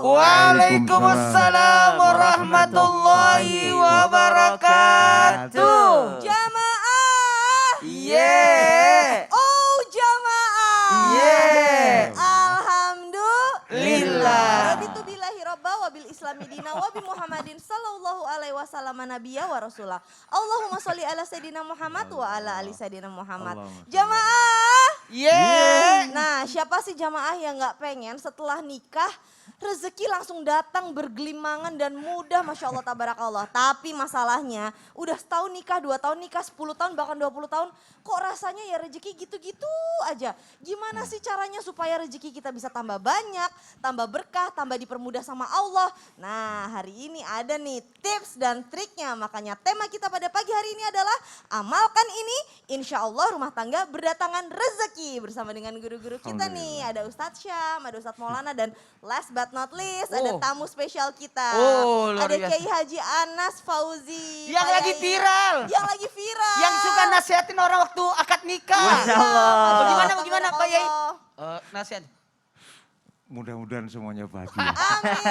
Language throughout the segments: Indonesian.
Waalaikumsalam warahmatullahi wabarakatuh. Jamaah. Yeah. Oh jamaah. Yeah. Alhamdulillah. Raditu billahi robba wabil islami dina wabi Muhammadin sallallahu alaihi wasallam nabiyya wa rasulah. Allahumma sholli ala sayyidina Muhammad wa ala ali sayyidina Muhammad. Jamaah. Yeah. Nah, siapa sih jamaah yang nggak pengen setelah nikah rezeki langsung datang bergelimangan dan mudah, Masya Allah tabarakallah. Tapi masalahnya udah setahun nikah, 2 tahun nikah, 10 tahun bahkan 20 tahun. Kok rasanya ya rezeki gitu-gitu aja. Gimana sih caranya supaya rezeki kita bisa tambah banyak, tambah berkah, tambah dipermudah sama Allah. Nah hari ini ada nih tips dan triknya. Makanya tema kita pada pagi hari ini adalah amalkan ini, insya Allah rumah tangga berdatangan rezeki. Bersama dengan guru-guru kita nih, ada Ustadz Syam, ada Ustadz Maulana, dan last but not least ada tamu spesial kita. Ada Kiai Haji Anas Fauzi. Yang lagi viral. Yang lagi viral. Yang suka nasihatin orang waktu akad nikah. Masya Allah. Bagaimana Pak Yai? Nasihat. Mudah-mudahan semuanya bahagia. Amin.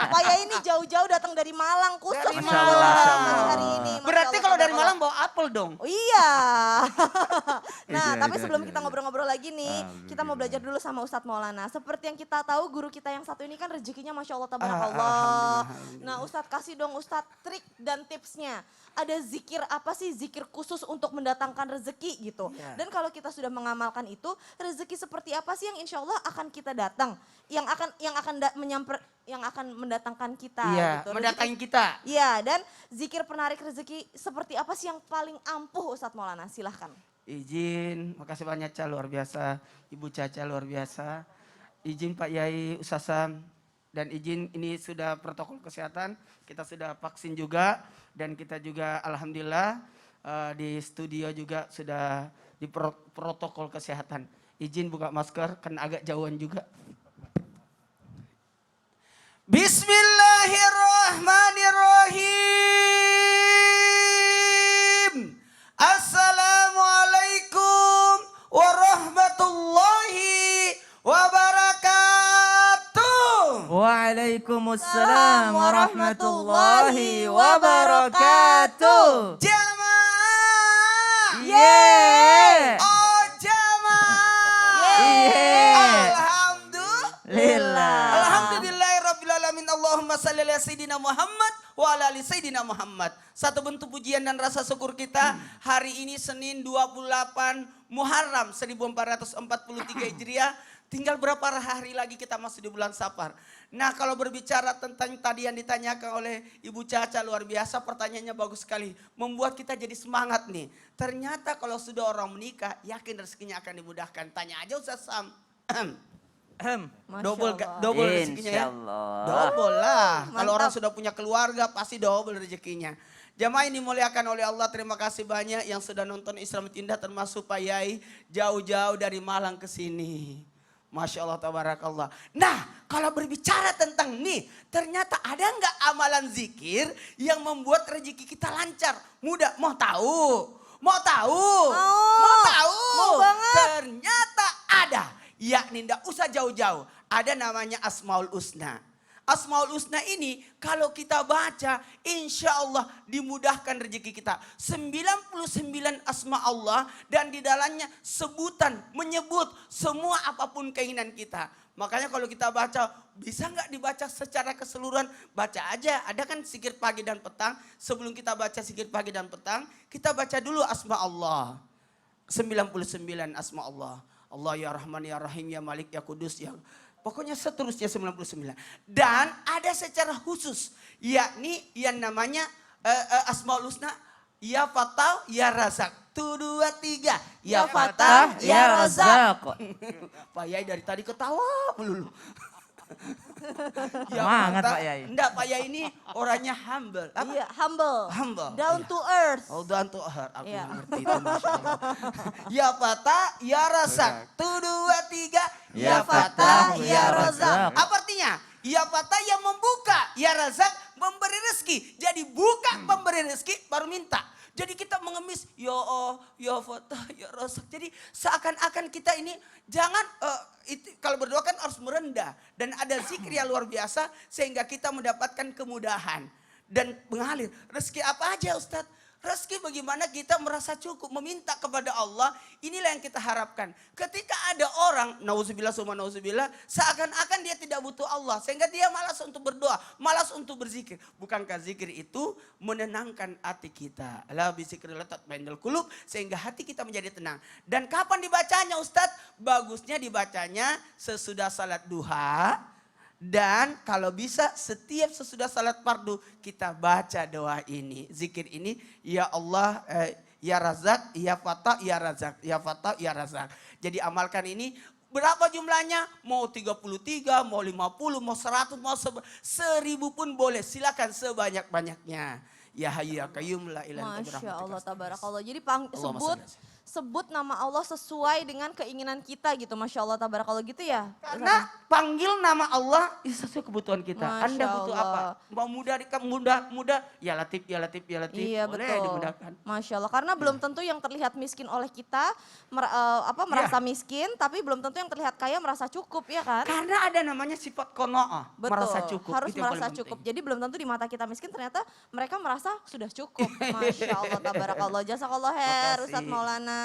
Pak Yai ini jauh-jauh datang dari Malang khusus Dari Masya Allah. hari ini. Masya Berarti Allah, kalau dari tabarakallah. Malang bawa apel dong. Oh iya. Nah, Iya, tapi iya, sebelum iya, kita iya. ngobrol-ngobrol lagi nih, Alhamdulillah. kita mau belajar dulu sama Ustadz Maulana. Seperti yang kita tahu, guru kita yang satu ini kan rezekinya Masya Allah tabarakallah. Alhamdulillah. Nah, Ustadz kasih dong Ustadz trik dan tipsnya. Ada zikir apa sih, zikir khusus untuk mendatangkan rezeki gitu. Iya. Dan kalau kita sudah mengamalkan itu, rezeki seperti apa sih yang insya Allah akan kita datang, yang akan mendatangkan kita Iya, gitu. mendatangi kita. Iya, dan zikir penarik rezeki seperti apa sih yang paling ampuh Ustadz Maulana? Silahkan. Izin, makasih banyak Ca, luar biasa. Ibu Caca luar biasa. Izin Pak Yai, Ustaz Sam. Dan izin ini sudah protokol kesehatan, kita sudah vaksin juga. Dan kita juga alhamdulillah di studio juga sudah di protokol kesehatan. Izin buka masker, kan agak jauhan juga. Bismillahirrahmanirrahim. Assalamualaikum warahmatullahi wabarakatuh. Waalaikumsalam warahmatullahi wabarakatuh. Jamaah. Yeay. Oh jamaah. Yeay. Alhamdulillah. Alhamdulillahirrabbilalamin. Allahumma salli ala Sayyidina Muhammad wa ala ali Sayyidina Muhammad. Satu bentuk pujian dan rasa syukur kita hari ini Senin 28 Muharram 1443 Hijriah. Tinggal berapa hari lagi kita masuk di bulan Safar. Nah kalau berbicara tentang tadi yang ditanyakan oleh Ibu Caca luar biasa, pertanyaannya bagus sekali. Membuat kita jadi semangat nih. Ternyata kalau sudah orang menikah, yakin rezekinya akan dimudahkan. Tanya aja Ustaz Sam. Double rezekinya ya. Insyaallah. Double lah. Kalau Mantap. orang sudah punya keluarga pasti double rezekinya. Jamaah ini dimuliakan oleh Allah, terima kasih banyak yang sudah nonton Islam Indah termasuk Pak Yai jauh-jauh dari Malang ke sini. Masya Allah tabarakallah. Nah kalau berbicara tentang nih, ternyata ada nggak amalan zikir yang membuat rezeki kita lancar, mudah? Mau tahu? Mau tahu? Mau tahu? Mau banget. Ternyata ada, yakni ndak usah jauh-jauh. Ada namanya Asmaul Husna. Asmaul Husna ini kalau kita baca insya Allah dimudahkan rezeki kita. 99 asma Allah dan di dalamnya sebutan menyebut semua apapun keinginan kita. Makanya kalau kita baca bisa nggak dibaca secara keseluruhan? Baca aja, ada kan zikir pagi dan petang. Sebelum kita baca zikir pagi dan petang kita baca dulu asma Allah. 99 asma Allah. Allah ya Rahman ya Rahim ya Malik ya Kudus ya. Pokoknya seterusnya 99. Dan ada secara khusus, yakni yang namanya Asmaul Husna, ya Fatah, ya Razak. 1, 2, 3. Ya Fatah, ya Razak. Pak Yai dari tadi ketawa melulu. Semangat, Fatah. Pak Yai. Enggak, Pak Yai ini orangnya humble. Apa? Iya, humble. Humble. Down Iya. to earth. Oh, down to earth. Aku Iya. ngerti itu, Masya Allah. Ya Fatah, ya Razak. 1, 2, 3. Ya Fatah, ya Razak. Apa artinya? Ya Fatah yang membuka, ya Razak memberi rezeki. Jadi buka pemberi rezeki baru minta. Jadi kita mengemis, ya Allah, ya Fatah, ya Rasak. Jadi seakan-akan kita ini jangan, kalau berdoa kan harus merendah. Dan ada zikir yang luar biasa sehingga kita mendapatkan kemudahan. Dan mengalir, rezeki apa aja Ustadz? Rezeki bagaimana kita merasa cukup, meminta kepada Allah, inilah yang kita harapkan. Ketika ada orang, nauzubillah summa nauzubillah, seakan-akan dia tidak butuh Allah. Sehingga dia malas untuk berdoa, malas untuk berzikir. Bukankah zikir itu menenangkan hati kita? Ala bizikrillah tatmainnul qulub, sehingga hati kita menjadi tenang. Dan kapan dibacanya Ustadz? Bagusnya dibacanya sesudah salat duha. Dan kalau bisa setiap sesudah salat fardu kita baca doa ini, zikir ini, ya Allah, ya Razak, ya Fatah, ya Razak, ya Fatah, ya Razak. Jadi amalkan ini, berapa jumlahnya? Mau 33, mau 50, mau 100, mau 1000 pun boleh. Silakan sebanyak-banyaknya. Ya Hayyu ya Qayyum la ilaha illa anta Masya Allah, birahmatika tabarakallah. Jadi Allahumma sebut nama Allah sesuai dengan keinginan kita gitu. Masya Allah, tabarakallah gitu ya. Karena panggil nama Allah sesuai kebutuhan kita. Masya Anda butuh Allah. apa? Mau mudah, ya Latif, ya Latif, ya Latif. Iya Boleh betul. dimudahkan. Masya Allah. Karena belum tentu yang terlihat miskin oleh kita merasa miskin, tapi belum tentu yang terlihat kaya merasa cukup, ya kan? Karena ada namanya sifat qanaah, Betul. merasa cukup. Harus Itu yang merasa paling cukup. penting. Jadi belum tentu di mata kita miskin, ternyata mereka merasa sudah cukup. Masya Allah, tabarakallah. Jazakallah khair, Makasih. Ustadz Maulana.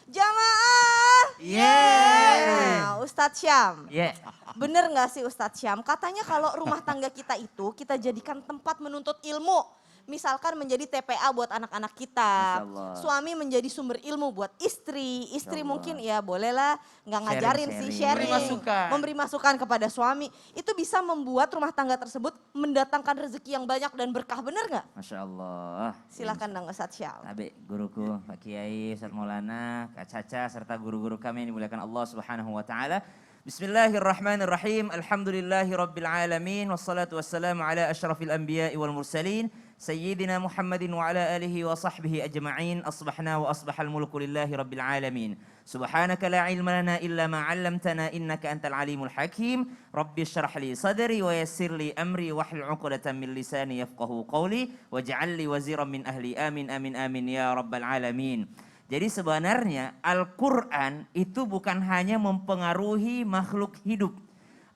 Jamaah. Yeah. Nah, Ustadz Syam. Yeah. Bener gak sih Ustadz Syam? Katanya kalau rumah tangga kita itu kita jadikan tempat menuntut ilmu. Misalkan menjadi TPA buat anak-anak kita. Masya Allah. Suami menjadi sumber ilmu buat istri. Istri Masya Allah. mungkin ya bolehlah nggak ngajarin sih, sharing. Memberi masukan. Memberi masukan kepada suami. Itu bisa membuat rumah tangga tersebut mendatangkan rezeki yang banyak dan berkah, bener nggak? Masya Allah. Silakan dong Ustadz Syam. Tabe guruku, Pak Kiai, Ustaz Maulana, Kak Caca, serta guru-guru kami yang dimuliakan Allah Subhanahu wa Ta'ala. Bismillahirrahmanirrahim. Alhamdulillahi Rabbil Alamin. Wassalatu wassalamu ala ashrafil anbiya'i wal mursalin. Sayyidina Muhammadin wa ala alihi wa sahbihi ajma'in. Asbahna wa asbahal mulku lillahi Rabbil Alamin. Subhanaka la ilma lana illa ma 'allamtana innaka antal alimul hakim. Rabbi shrah li sadri wa yassir li amri wahlul 'uqdatam min lisani yafqahu qawli waj'al li waziran min ahli. Amin amin amin ya rabbal alamin. Jadi sebenarnya Al-Quran itu bukan hanya mempengaruhi makhluk hidup.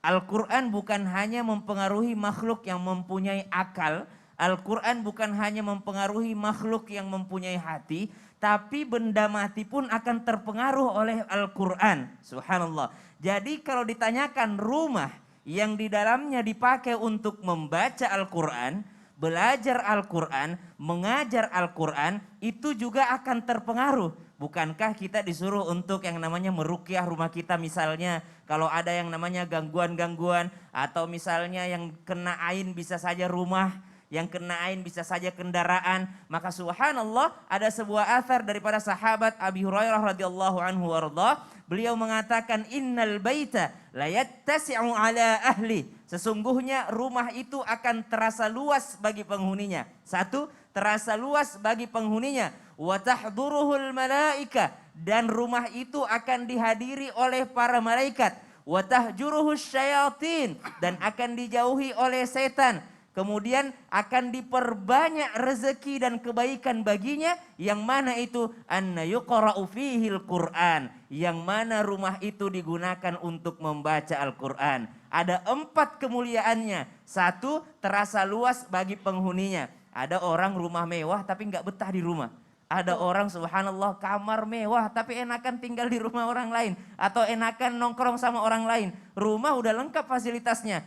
Al-Quran bukan hanya mempengaruhi makhluk yang mempunyai akal. Al-Quran bukan hanya mempengaruhi makhluk yang mempunyai hati. Tapi benda mati pun akan terpengaruh oleh Al-Quran. Subhanallah. Jadi kalau ditanyakan rumah yang di dalamnya dipakai untuk membaca Al-Quran, belajar Al-Quran, mengajar Al-Quran, itu juga akan terpengaruh. Bukankah kita disuruh untuk yang namanya meruqyah rumah kita misalnya, kalau ada yang namanya gangguan-gangguan, atau misalnya yang kena ain bisa saja rumah, yang kena ain bisa saja kendaraan, maka subhanallah ada sebuah athar daripada sahabat Abi Hurairah radhiyallahu anhu warḍah. Beliau mengatakan innal baita la yattasi'u ala ahli. Sesungguhnya rumah itu akan terasa luas bagi penghuninya. Satu, terasa luas bagi penghuninya. Wa tahduruhul malaika, dan rumah itu akan dihadiri oleh para malaikat. Wa tahjuruhus syayatin, dan akan dijauhi oleh setan. Kemudian akan diperbanyak rezeki dan kebaikan baginya, yang mana itu anna yuqra'u fihil Qur'an, yang mana rumah itu digunakan untuk membaca Al-Qur'an. Ada 4 kemuliaannya. 1, terasa luas bagi penghuninya. Ada orang rumah mewah tapi nggak betah di rumah. Ada orang subhanallah kamar mewah tapi enakan tinggal di rumah orang lain. Atau enakan nongkrong sama orang lain. Rumah udah lengkap fasilitasnya.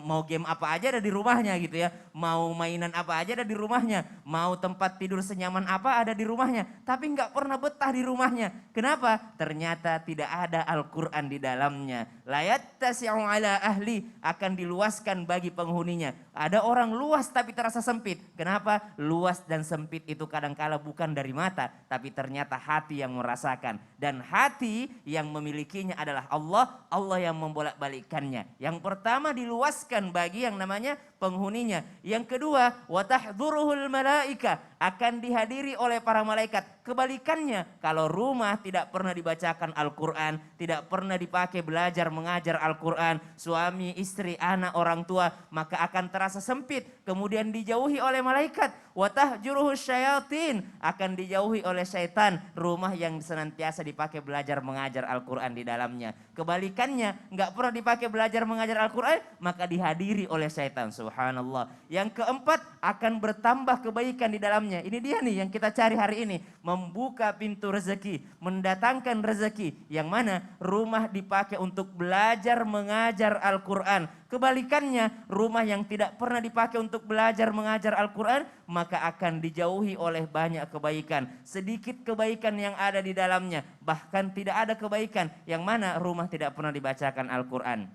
Mau game apa aja ada di rumahnya gitu ya. Mau mainan apa aja ada di rumahnya. Mau tempat tidur senyaman apa ada di rumahnya. Tapi nggak pernah betah di rumahnya. Kenapa? Ternyata tidak ada Al-Quran di dalamnya. La yattasi'u ala ahli, akan diluaskan bagi penghuninya. Ada orang luas tapi terasa sempit. Kenapa? Luas dan sempit itu kadangkala bukan dari mata, tapi ternyata hati yang merasakan. Dan hati yang memilikinya adalah Allah. Allah yang membolak-balikkannya. Yang pertama diluaskan bagi yang namanya penghuninya. Yang kedua, wa tahdhuruhul malaika, akan dihadiri oleh para malaikat. Kebalikannya, kalau rumah tidak pernah dibacakan Al-Quran, tidak pernah dipakai belajar mengajar Al-Quran, suami, istri, anak, orang tua, maka akan terasa sempit, kemudian dijauhi oleh malaikat. Watahjuruhu syayatin, akan dijauhi oleh syaitan, rumah yang senantiasa dipakai belajar mengajar Al-Quran di dalamnya. Kebalikannya, nggak pernah dipakai belajar mengajar Al-Quran, maka dihadiri oleh syaitan. Subhanallah. Yang keempat, akan bertambah kebaikan di dalamnya. Ini dia nih yang kita cari hari ini. Membuka pintu rezeki, mendatangkan rezeki. Yang mana rumah dipakai untuk belajar mengajar Al-Quran. Kebalikannya, rumah yang tidak pernah dipakai untuk belajar mengajar Al-Quran, maka akan dijauhi oleh banyak kebaikan. Sedikit kebaikan yang ada di dalamnya, bahkan tidak ada kebaikan yang mana rumah tidak pernah dibacakan Al-Quran.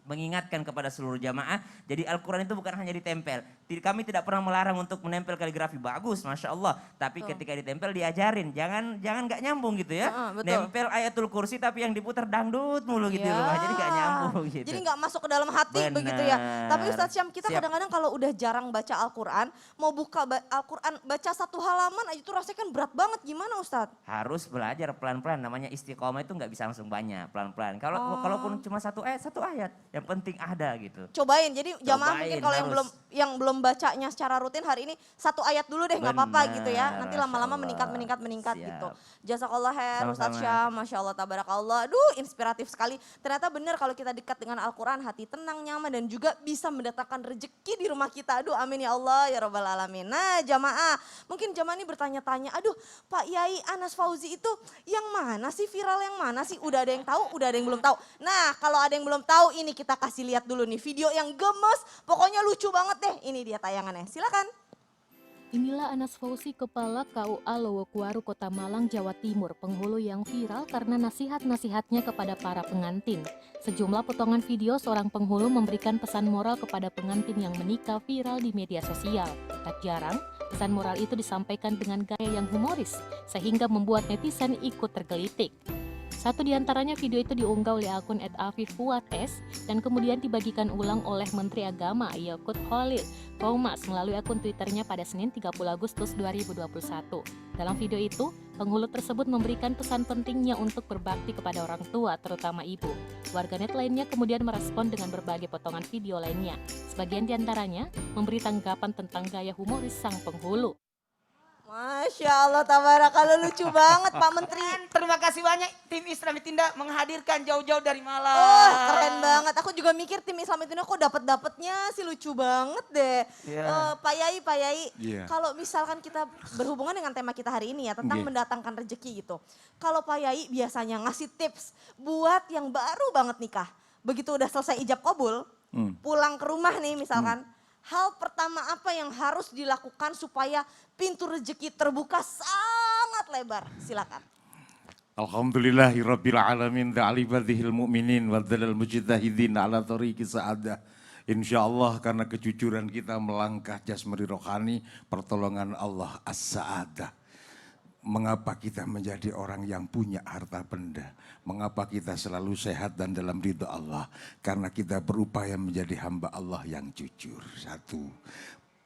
Mengingatkan kepada seluruh jamaah, jadi Al-Quran itu bukan hanya ditempel. Kami tidak pernah melarang untuk menempel kaligrafi, bagus, Masya Allah. Tapi ketika ditempel diajarin, jangan nggak nyambung gitu ya. Nempel ayatul kursi tapi yang diputar dangdut mulu gitu loh, jadi nggak nyambung gitu. Jadi nggak masuk ke dalam hati begitu ya. Tapi Ustadz Syam, kita kadang-kadang kalau udah jarang baca Al-Quran, mau buka Al-Quran baca satu halaman aja itu rasanya kan berat banget, gimana Ustadz? Harus belajar pelan-pelan, namanya istiqomah itu nggak bisa langsung banyak, pelan-pelan. Kalaupun cuma satu ayat, yang penting ada gitu. Cobain, jadi jamaah Cobain, mungkin kalau yang belum bacanya secara rutin hari ini satu ayat dulu deh, nggak apa-apa gitu ya. Nanti lama-lama meningkat gitu. Jazakallah khair Ustadz Syam, Masya Allah, tabarakallah. Aduh, inspiratif sekali. Ternyata benar kalau kita dekat dengan Al-Quran, hati tenang, nyaman, dan juga bisa mendatangkan rezeki di rumah kita. Aduh, amin ya Allah, ya Rabbal Alamin. Nah jamaah, mungkin jamaah ini bertanya-tanya, aduh Pak Yai Anas Fauzi itu yang mana sih, viral yang mana sih? Udah ada yang tahu, udah ada yang belum tahu. Nah kalau ada yang belum tahu, ini kita kasih lihat dulu nih video yang gemes, pokoknya lucu banget deh. Ini dia tayangannya, silakan. Inilah Anas Fauzi, Kepala KUA Lowokwaru Kota Malang, Jawa Timur, penghulu yang viral karena nasihat-nasihatnya kepada para pengantin. Sejumlah potongan video seorang penghulu memberikan pesan moral kepada pengantin yang menikah viral di media sosial. Tak jarang, pesan moral itu disampaikan dengan gaya yang humoris, sehingga membuat netizen ikut tergelitik. Satu di antaranya video itu diunggah oleh akun @afiffuates dan kemudian dibagikan ulang oleh Menteri Agama Yakut Khalil Qaumas melalui akun Twitternya pada Senin 30 Agustus 2021. Dalam video itu, penghulu tersebut memberikan pesan pentingnya untuk berbakti kepada orang tua, terutama ibu. Warganet lainnya kemudian merespon dengan berbagai potongan video lainnya. Sebagian di antaranya memberi tanggapan tentang gaya humoris sang penghulu. Masya Allah, tabarakallah, lucu banget Pak Menteri. Terima kasih banyak tim Islami Tindak menghadirkan jauh-jauh dari Malang. Oh keren banget, aku juga mikir tim Islami Tindak kok dapat-dapatnya sih, lucu banget deh. Pak Yai, kalau misalkan kita berhubungan dengan tema kita hari ini ya, tentang mendatangkan rezeki gitu. Kalau Pak Yai biasanya ngasih tips buat yang baru banget nikah. Begitu udah selesai ijab kabul, pulang ke rumah nih misalkan. Hal pertama apa yang harus dilakukan supaya pintu rezeki terbuka sangat lebar? Silakan. Alhamdulillahirabbil alamin da'alibadhil mu'minin wa dzalal mujtahidin ala thariqi sa'adah. Insyaallah karena kejujuran kita melangkah jasmani rohani, pertolongan Allah as-sa'adah. Mengapa kita menjadi orang yang punya harta benda? Mengapa kita selalu sehat dan dalam ridha Allah? Karena kita berupaya menjadi hamba Allah yang jujur. Satu,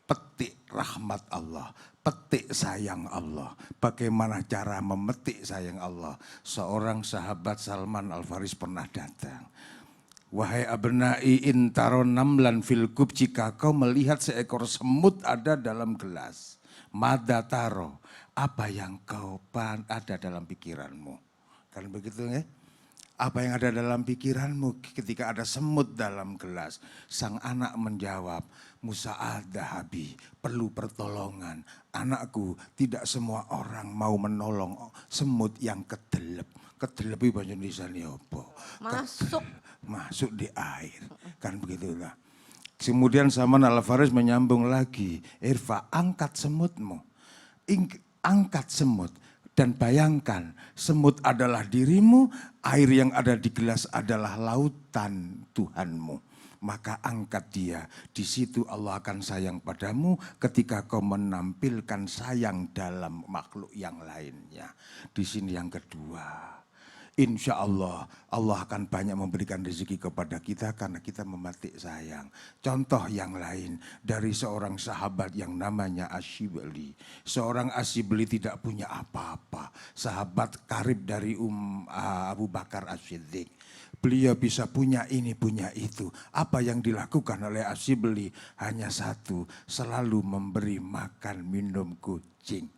petik rahmat Allah, petik sayang Allah. Bagaimana cara memetik sayang Allah? Seorang sahabat Salman Al-Faris pernah datang. Wahai abnai intaron namlan filkub, jika kau melihat seekor semut ada dalam gelas. Mada taro, apa yang kau ada dalam pikiranmu? Kan begitu ya? Apa yang ada dalam pikiranmu ketika ada semut dalam gelas? Sang anak menjawab, Musa'adah Habi, perlu pertolongan. Anakku, tidak semua orang mau menolong semut yang kedelep. Kedelep itu bahasa Indonesia ini apa? Masuk di air, kan begitulah. Kemudian Salman Al-Faris menyambung lagi, Irfa, angkat semutmu, angkat semut dan bayangkan semut adalah dirimu, air yang ada di gelas adalah lautan Tuhanmu. Maka angkat dia, di situ Allah akan sayang padamu ketika kau menampilkan sayang dalam makhluk yang lainnya. Di sini yang kedua, insya Allah Allah akan banyak memberikan rezeki kepada kita karena kita mematik sayang. Contoh yang lain dari seorang sahabat yang namanya Asyibli. Seorang Asyibli tidak punya apa-apa. Sahabat karib dari Abu Bakar As-Siddiq. Beliau bisa punya ini, punya itu. Apa yang dilakukan oleh Asyibli hanya satu, selalu memberi makan minum kucing.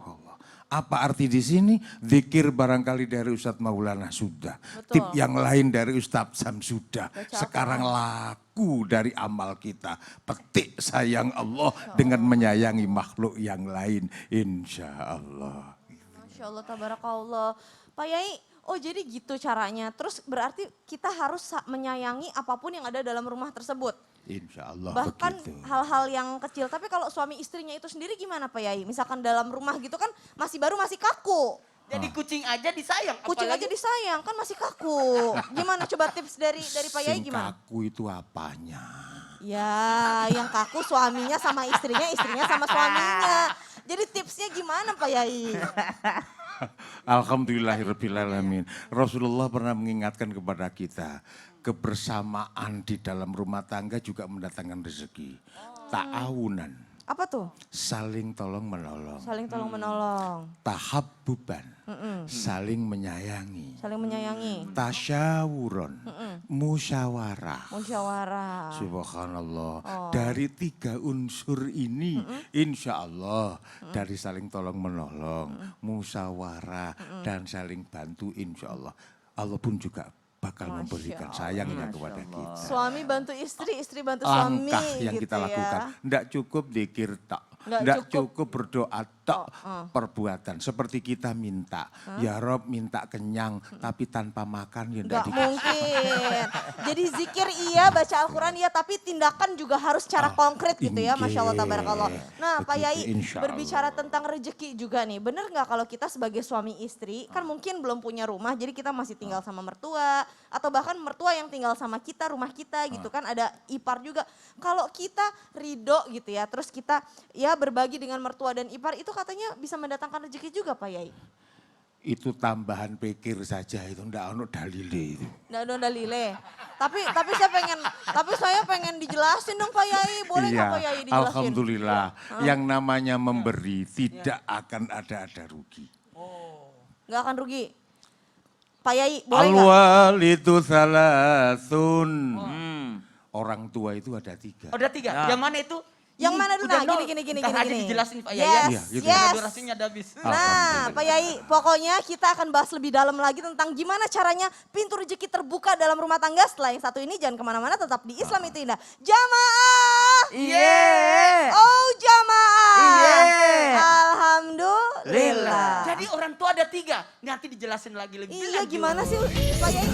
Allah. Apa arti di sini? Zikir barangkali dari Ustadz Maulana sudah. Betul. Tip yang lain dari Ustadz Sam sudah. Baca Sekarang laku dari amal kita. Petik sayang Allah dengan menyayangi makhluk yang lain. Insya Allah. Masya Allah, tabarakallah. Pak Yai, oh jadi gitu caranya. Terus berarti kita harus menyayangi apapun yang ada dalam rumah tersebut. Insya Allah Bahkan begitu. hal-hal yang kecil. Tapi kalau suami istrinya itu sendiri gimana Pak Yai? Misalkan dalam rumah gitu kan masih baru, masih kaku. Jadi kucing aja disayang. Kucing aja apalagi- disayang, kan masih kaku. Gimana coba tips dari Pak Yai Sing gimana? kaku itu apanya? Ya, yang kaku suaminya sama istrinya, istrinya sama suaminya. Jadi tipsnya gimana Pak Yai? Alhamdulillahirrahmanirrahim. Rasulullah pernah mengingatkan kepada kita, kebersamaan di dalam rumah tangga juga mendatangkan rezeki. Ta'awunan, Apa tuh? saling tolong menolong. Saling tolong menolong, Tahabbuban, saling menyayangi. saling menyayangi, Tasyawuron, musyawarah. musyawarah. Subhanallah. Dari 3 unsur ini insya Allah dari saling tolong menolong, musyawarah dan saling bantu insya Allah. Allah pun juga bakal memberikan sayangnya kepada kita. Suami bantu istri, istri bantu suami. Langkah yang gitu kita lakukan. Ya. Tidak cukup zikir tak. Nggak Tidak cukup. cukup berdoa tak. Perbuatan. Seperti kita minta. Ya Rob minta kenyang. Tapi tanpa makan ya Nggak tidak dikasih. mungkin. Jadi zikir iya, baca Al-Quran iya, tapi tindakan juga harus secara konkret gitu ya. Masya Allah, tabarakallah. Nah Pak Begitu, Yai, insya Allah. berbicara tentang rezeki juga nih. Bener nggak kalau kita sebagai suami istri, kan mungkin belum punya rumah, jadi kita masih tinggal sama mertua. Atau bahkan mertua yang tinggal sama kita, rumah kita gitu kan. Ada ipar juga. Kalau kita ridho gitu ya, terus kita ya berbagi dengan mertua dan ipar, itu katanya bisa mendatangkan rezeki juga Pak Yai. Itu tambahan pikir saja itu. Tidak ada dalile itu. Nggak ada dalile. Tapi saya pengen dijelasin dong Pak Yai. Boleh nggak Pak Yai dijelasin? Alhamdulillah. Yang namanya memberi tidak akan ada rugi. Nggak akan rugi. Pak Yai boleh nggak? Al-walidu salasun. Orang tua itu ada 3. Oh, ada 3. Yang mana itu? Yang mana dulu? Udah Nah, nol. gini. Ntar aja dijelasin Pak Yai. Yes, Iya, gitu. yes. Durasinya udah habis. Nah Pak Yai, pokoknya kita akan bahas lebih dalam lagi tentang gimana caranya pintu rezeki terbuka dalam rumah tangga. Setelah yang satu ini jangan kemana-mana, tetap di Islam itu indah. Jamaah! Iya. Oh jamaah! Iya. Alhamdulillah. Jadi orang tua ada 3. Nanti dijelasin lagi lebih Iya lanjut. gimana sih Pak Yai?